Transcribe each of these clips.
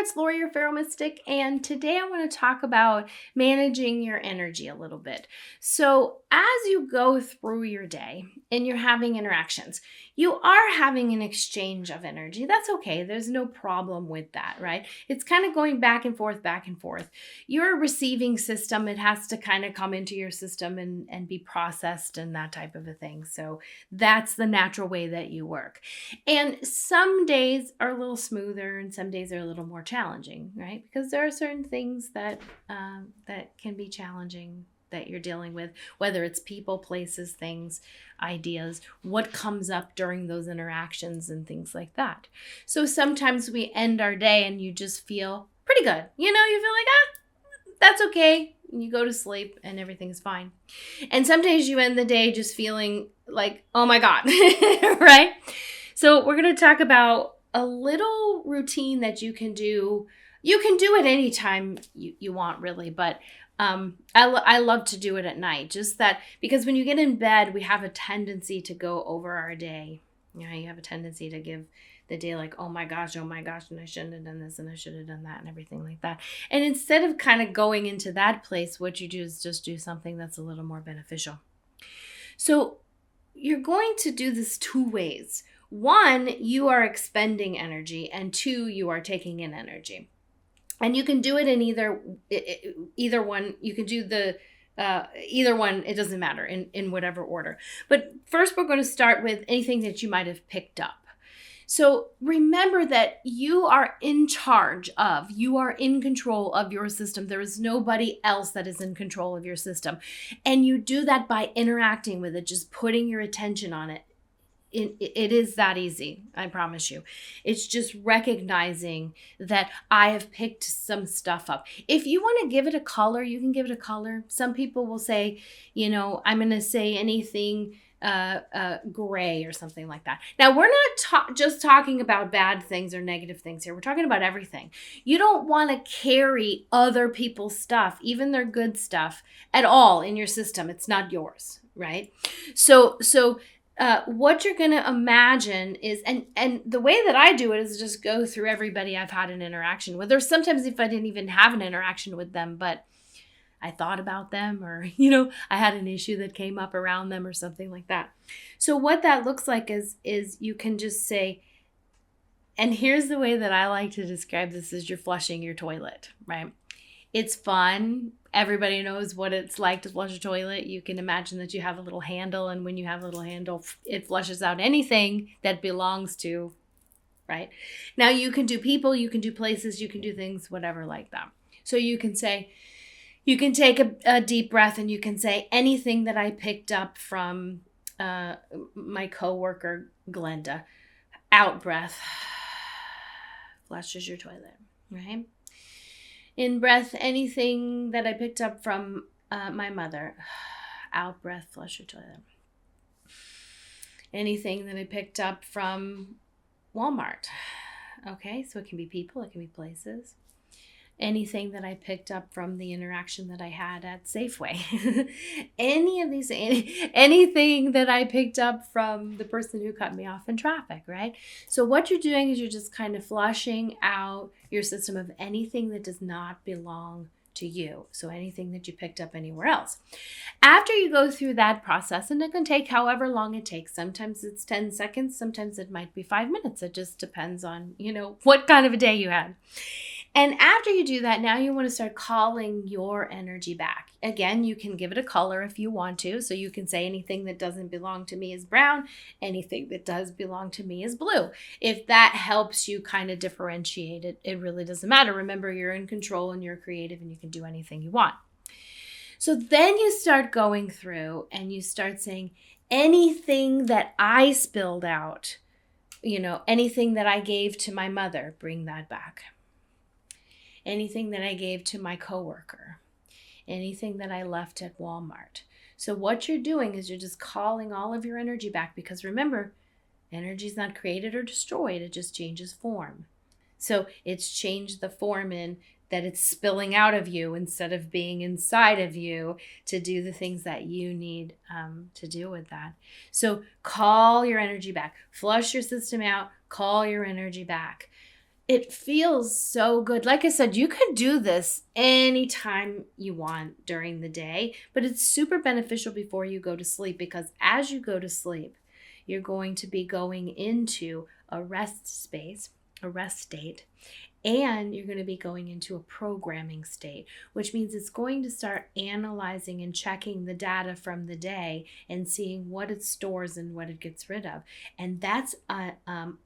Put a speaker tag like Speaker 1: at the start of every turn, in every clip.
Speaker 1: it's Lori, your Pharaoh Mystic, and today I want to talk about managing your energy a little bit. So as you go through your day and you're having interactions, you are having an exchange of energy. That's okay. There's no problem with that, right? It's kind of going back and forth, back and forth. You're a receiving system. It has to kind of come into your system and be processed and that type of a thing. So that's the natural way that you work. And some days are a little smoother and some days are a little more challenging, right? Because there are certain things that can be challenging that you're dealing with, whether it's people, places, things, ideas, what comes up during those interactions and things like that. So sometimes we end our day and you just feel pretty good. You feel like, that's okay. And you go to sleep and everything's fine. And some days you end the day just feeling like, oh my God, right? So we're going to talk about a little routine that you can do. You can do it anytime you want, really, but I love to do it at night. Just that, because when you get in bed, we have a tendency to go over our day. You have a tendency to give the day like, oh my gosh, and I shouldn't have done this and I should have done that and everything like that. And instead of kind of going into that place, what you do is just do something that's a little more beneficial. So you're going to do this two ways. One, you are expending energy, and two, you are taking in energy. And you can do it in either one. You can do the either one. It doesn't matter in whatever order. But first, we're going to start with anything that you might have picked up. So remember that you are in charge of, you are in control of your system. There is nobody else that is in control of your system. And you do that by interacting with it, just putting your attention on it. It is that easy, I promise you. It's just recognizing that I have picked some stuff up. If you want to give it a color, you can give it a color. Some people will say, I'm going to say anything gray or something like that. Now, we're not just talking about bad things or negative things here. We're talking about everything. You don't want to carry other people's stuff, even their good stuff, at all in your system. It's not yours, right? So what you're going to imagine is, and the way that I do it is just go through everybody I've had an interaction with, or sometimes if I didn't even have an interaction with them, but I thought about them, or, I had an issue that came up around them or something like that. So what that looks like is you can just say, and here's the way that I like to describe this, is you're flushing your toilet, right? It's fun. Everybody knows what it's like to flush a toilet. You can imagine that you have a little handle, and when you have a little handle, it flushes out anything that belongs to, right? Now you can do people, you can do places, you can do things, whatever like that. So you can take a deep breath and you can say, anything that I picked up from my coworker, Glenda, out breath, flushes your toilet, right? In breath, anything that I picked up from my mother, out breath, flush your toilet. Anything that I picked up from Walmart. Okay, so it can be people, it can be places. Anything that I picked up from the interaction that I had at Safeway. Anything that I picked up from the person who cut me off in traffic, right? So what you're doing is you're just kind of flushing out your system of anything that does not belong to you. So anything that you picked up anywhere else. After you go through that process, and it can take however long it takes. Sometimes it's 10 seconds. Sometimes it might be 5 minutes. It just depends on, what kind of a day you had. And after you do that, now you want to start calling your energy back. Again, you can give it a color if you want to. So you can say anything that doesn't belong to me is brown. Anything that does belong to me is blue. If that helps you kind of differentiate it, it really doesn't matter. Remember, you're in control and you're creative and you can do anything you want. So then you start going through and you start saying, anything that I spilled out, anything that I gave to my mother, bring that back. Anything that I gave to my coworker, anything that I left at Walmart. So what you're doing is you're just calling all of your energy back, because remember, energy is not created or destroyed. It just changes form. So it's changed the form in that it's spilling out of you instead of being inside of you to do the things that you need to do with that. So call your energy back. Flush your system out. Call your energy back. It feels so good. Like I said, you could do this anytime you want during the day, but it's super beneficial before you go to sleep, because as you go to sleep, you're going to be going into a rest state, and you're going to be going into a programming state, which means it's going to start analyzing and checking the data from the day and seeing what it stores and what it gets rid of. And that's an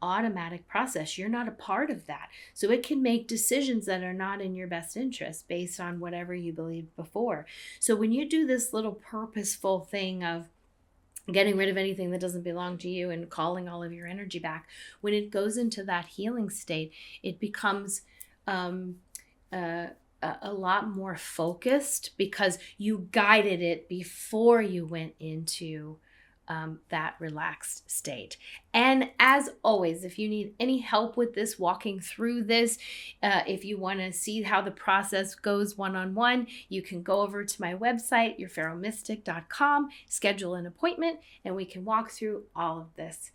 Speaker 1: automatic process. You're not a part of that. So it can make decisions that are not in your best interest based on whatever you believed before. So when you do this little purposeful thing of getting rid of anything that doesn't belong to you and calling all of your energy back, when it goes into that healing state, it becomes um, a lot more focused, because you guided it before you went into that relaxed state. And as always, if you need any help with this, walking through this, if you want to see how the process goes one-on-one, you can go over to my website, yourpharaohmystic.com, schedule an appointment, and we can walk through all of this.